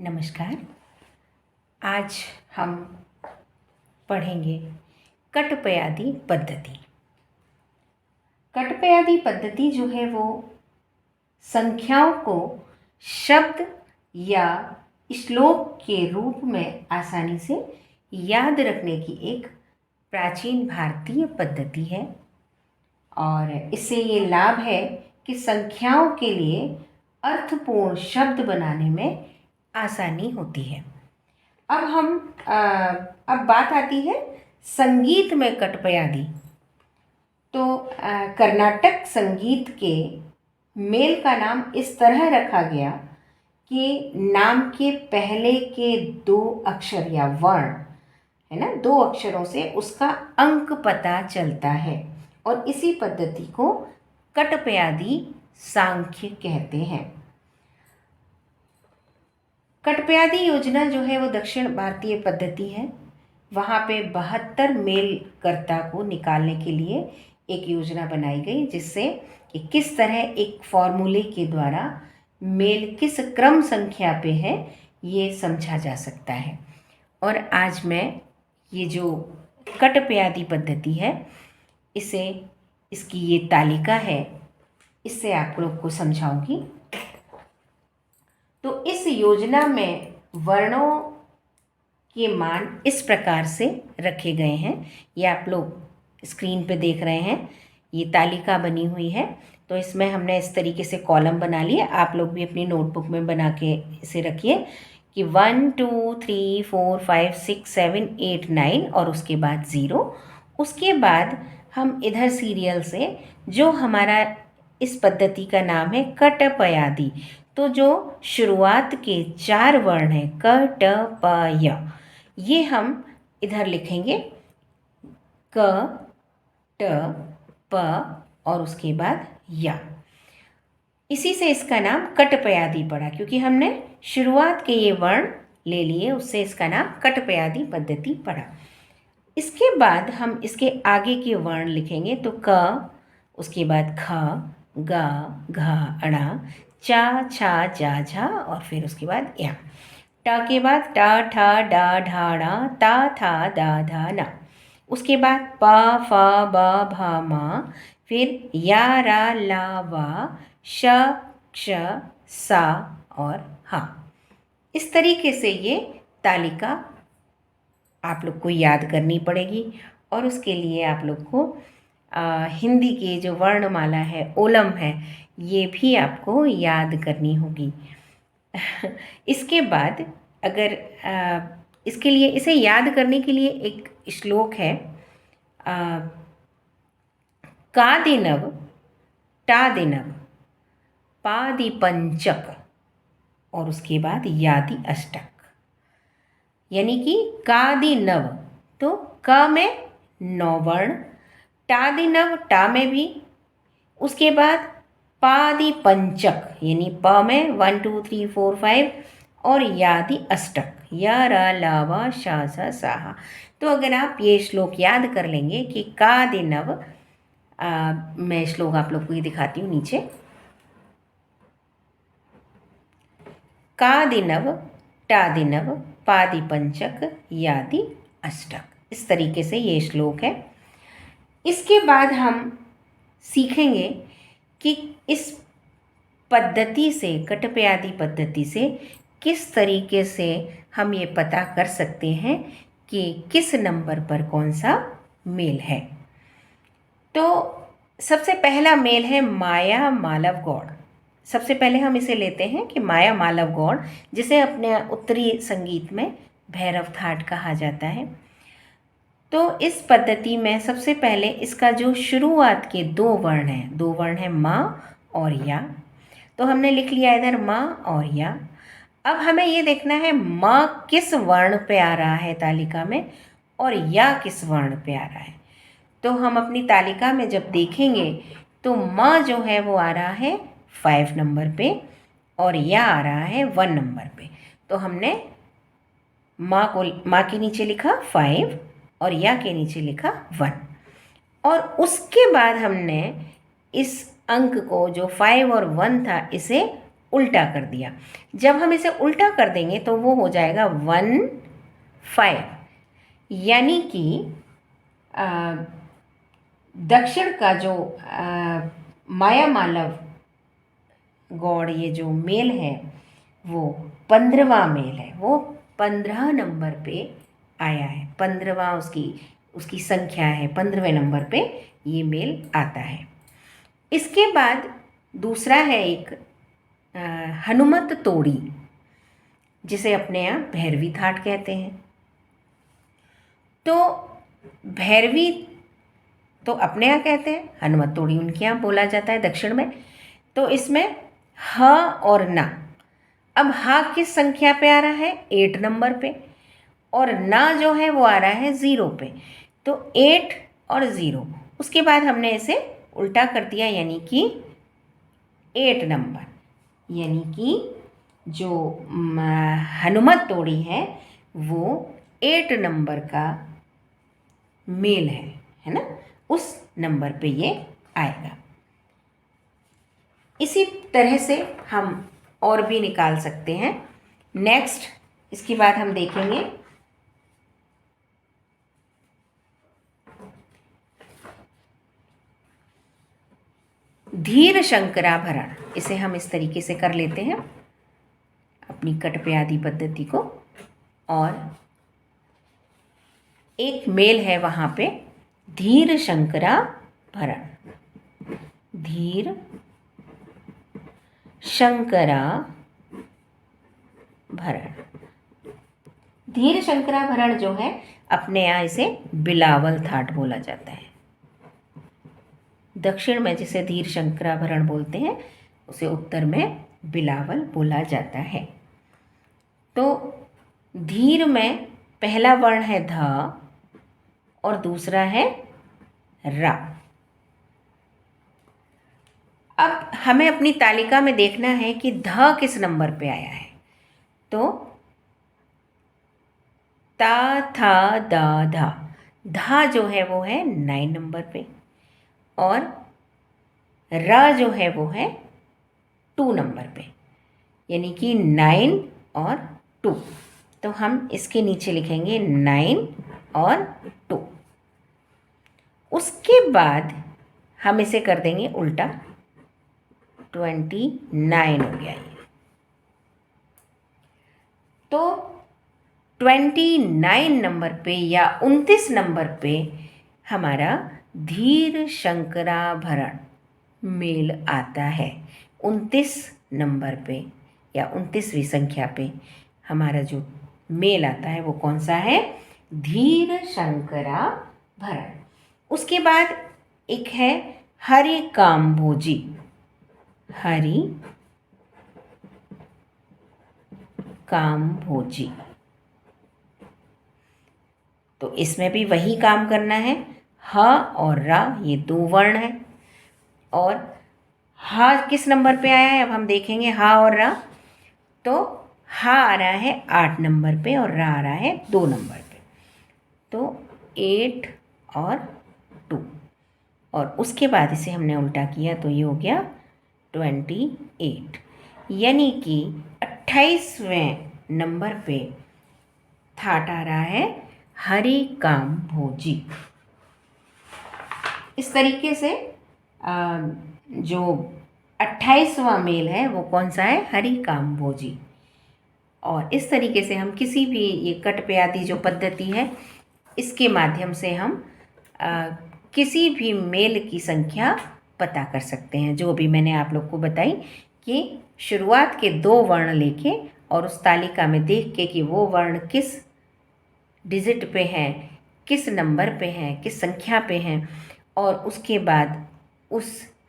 नमस्कार। आज हम पढ़ेंगे कटपयादी पद्धति। कटपयादी पद्धति जो है वो संख्याओं को शब्द या श्लोक के रूप में आसानी से याद रखने की एक प्राचीन भारतीय पद्धति है और इससे ये लाभ है कि संख्याओं के लिए अर्थपूर्ण शब्द बनाने में आसानी होती है। अब बात आती है संगीत में कटपयादी। तो कर्नाटक संगीत के मेल का नाम इस तरह रखा गया कि नाम के पहले के दो अक्षर या वर्ण है ना, दो अक्षरों से उसका अंक पता चलता है और इसी पद्धति को कटपयादी सांख्य कहते हैं। कटपयादी योजना जो है वो दक्षिण भारतीय पद्धति है। वहाँ पे 72 मेलकर्ता को निकालने के लिए एक योजना बनाई गई, जिससे कि किस तरह एक फॉर्मूले के द्वारा मेल किस क्रम संख्या पे है ये समझा जा सकता है। और आज मैं ये जो कटपयादी पद्धति है इसकी ये तालिका है, इससे आप लोग को समझाऊंगी। तो इस योजना में वर्णों के मान इस प्रकार से रखे गए हैं। ये आप लोग स्क्रीन पे देख रहे हैं, ये तालिका बनी हुई है। तो इसमें हमने इस तरीके से कॉलम बना लिए। आप लोग भी अपनी नोटबुक में बना के इसे रखिए कि 1 2 3 4 5 6 7 8 9 और उसके बाद 0। उसके बाद हम इधर सीरियल से जो हमारा इस पद्धति का नाम है कटपयादी, तो जो शुरुआत के 4 वर्ण हैं क ट प य, ये हम इधर लिखेंगे क ट प और उसके बाद य। इसी से इसका नाम कटपयादी पड़ा, क्योंकि हमने शुरुआत के ये वर्ण ले लिए, उससे इसका नाम कटपयादी पद्धति पड़ा। इसके बाद हम इसके आगे के वर्ण लिखेंगे, तो क, उसके बाद ख, ग, घ, ण, चा, छा, जा, झा और फिर उसके बाद या। ट के बाद ट, ठ, ड, ढ, ण, ता, था, दा, धा, न। उसके बाद प, फ, ब, भ, म, फिर या, रा, ला, वा, श, क्ष, सा और हा। इस तरीके से ये तालिका आप लोग को याद करनी पड़ेगी और उसके लिए आप लोग को हिंदी की जो वर्णमाला है, ओलम है, ये भी आपको याद करनी होगी। इसके बाद अगर इसके लिए, इसे याद करने के लिए एक श्लोक है, कादिनव टादिनव पादि पंचक और उसके बाद यादि अष्टक। यानी कि कादिनव, तो क में 9 वर्ण, टादिनव टा में भी, उसके बाद पादि पंचक यानी प में 1 2 3 4 5 और यादि अष्टक या रा ला वा शा सा सा हा। तो अगर आप ये श्लोक याद कर लेंगे कि कादिनव, मैं श्लोक आप लोग को ये दिखाती हूँ नीचे। कादिनव टादिनव पादि पंचक यादि अष्टक, इस तरीके से ये श्लोक है। इसके बाद हम सीखेंगे कि इस पद्धति से, कटपयादी पद्धति से किस तरीके से हम ये पता कर सकते हैं कि किस नंबर पर कौन सा मेल है। तो सबसे पहला मेल है माया मालव गौड़। सबसे पहले हम इसे लेते हैं कि माया मालव गौड़, जिसे अपने उत्तरी संगीत में भैरव थाट कहा जाता है। तो इस पद्धति में सबसे पहले इसका जो शुरुआत के 2 वर्ण हैं, 2 वर्ण हैं माँ और या। तो हमने लिख लिया इधर माँ और या। अब हमें ये देखना है माँ किस वर्ण पे आ रहा है तालिका में और या किस वर्ण पे आ रहा है। तो हम अपनी तालिका में जब देखेंगे तो माँ जो है वो आ रहा है 5 नंबर पे और या आ रहा है 1 नंबर पे। तो हमने माँ के नीचे लिखा 5 और या के नीचे लिखा 1, और उसके बाद हमने इस अंक को जो 5 और 1 था इसे उल्टा कर दिया। जब हम इसे उल्टा कर देंगे तो वो हो जाएगा 1 5, यानी कि दक्षिण का जो मायामालव गौड़ ये जो मेल है वो 15वां मेल है, वो 15 नंबर पे आया है। 15वां उसकी संख्या है, 15वें नंबर पे ये मेल आता है। इसके बाद दूसरा है एक हनुमत तोड़ी, जिसे अपने यहाँ भैरवी थाट कहते हैं। तो भैरवी तो अपने यहाँ कहते हैं, हनुमत तोड़ी उनके यहाँ बोला जाता है दक्षिण में। तो इसमें ह और ना, अब ह किस संख्या पे आ रहा है? 8 नंबर पे, और ना जो है वो आ रहा है 0 पे। तो 8 और 0, उसके बाद हमने इसे उल्टा कर दिया, यानी कि 8 नंबर, यानी कि जो हनुमत तोड़ी है वो 8 नंबर का मेल है ना, उस नंबर पे ये आएगा। इसी तरह से हम और भी निकाल सकते हैं। नेक्स्ट इसके बाद हम देखेंगे धीर शंकराभरण। इसे हम इस तरीके से कर लेते हैं अपनी कटपयादी पद्धति को, और एक मेल है वहाँ पे धीर शंकराभरण, धीर शंकराभरण। धीर शंकराभरण जो है अपने यहाँ इसे बिलावल थाट बोला जाता है। दक्षिण में जिसे धीर शंकराभरण बोलते हैं उसे उत्तर में बिलावल बोला जाता है। तो धीर में पहला वर्ण है ध और दूसरा है रा। अब हमें अपनी तालिका में देखना है कि ध किस नंबर पे आया है। तो ता था दा धा, धा जो है वो है 9 नंबर पे, और रा जो है वो है 2 नंबर पे, यानी कि 9 और 2। तो हम इसके नीचे लिखेंगे 9 और 2। उसके बाद हम इसे कर देंगे उल्टा, 29 हो गया ये। तो 29 नंबर पे या 29 नंबर पे हमारा धीर शंकराभरण मेल आता है। 29 नंबर पे या 29वीं संख्या पे हमारा जो मेल आता है वो कौन सा है? धीर शंकराभरण। उसके बाद एक है हरि काम्भोजी, हरि काम्भोजी। तो इसमें भी वही काम करना है, ह और रा ये 2 वर्ण है, और ह किस नंबर पे आया है अब हम देखेंगे। ह और रा, तो ह आ रहा है 8 नंबर पे और रा आ रहा है 2 नंबर पे। तो 8 और 2, और उसके बाद इसे हमने उल्टा किया तो ये हो गया 28, यानी कि 28वें नंबर पे थाट आ रहा है हरि काम्भोजी। इस तरीके से जो 28वां मेल है वो कौन सा है? हरि काम्भोजी। और इस तरीके से हम किसी भी ये कटपयादी जो पद्धति है इसके माध्यम से हम किसी भी मेल की संख्या पता कर सकते हैं। जो भी मैंने आप लोग को बताई कि शुरुआत के 2 वर्ण लेके और उस तालिका में देख के कि वो वर्ण किस डिजिट पे हैं, किस नंबर पे हैं, किस संख्या पे हैं, और उसके बाद उस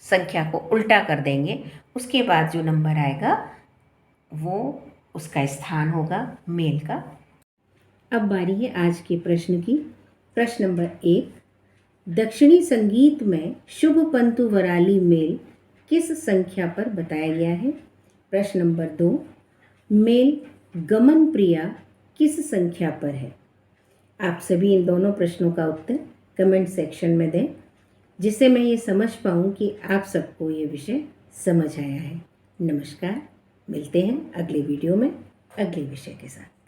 संख्या को उल्टा कर देंगे। उसके बाद जो नंबर आएगा वो उसका स्थान होगा मेल का। अब बारी है आज के प्रश्न की। प्रश्न नंबर 1, दक्षिणी संगीत में शुभ पंतु वराली मेल किस संख्या पर बताया गया है? प्रश्न नंबर 2, मेल गमन प्रिया किस संख्या पर है? आप सभी इन दोनों प्रश्नों का उत्तर कमेंट सेक्शन में दें, जिससे मैं ये समझ पाऊँ कि आप सबको ये विषय समझ आया है। नमस्कार। मिलते हैं अगले वीडियो में अगले विषय के साथ।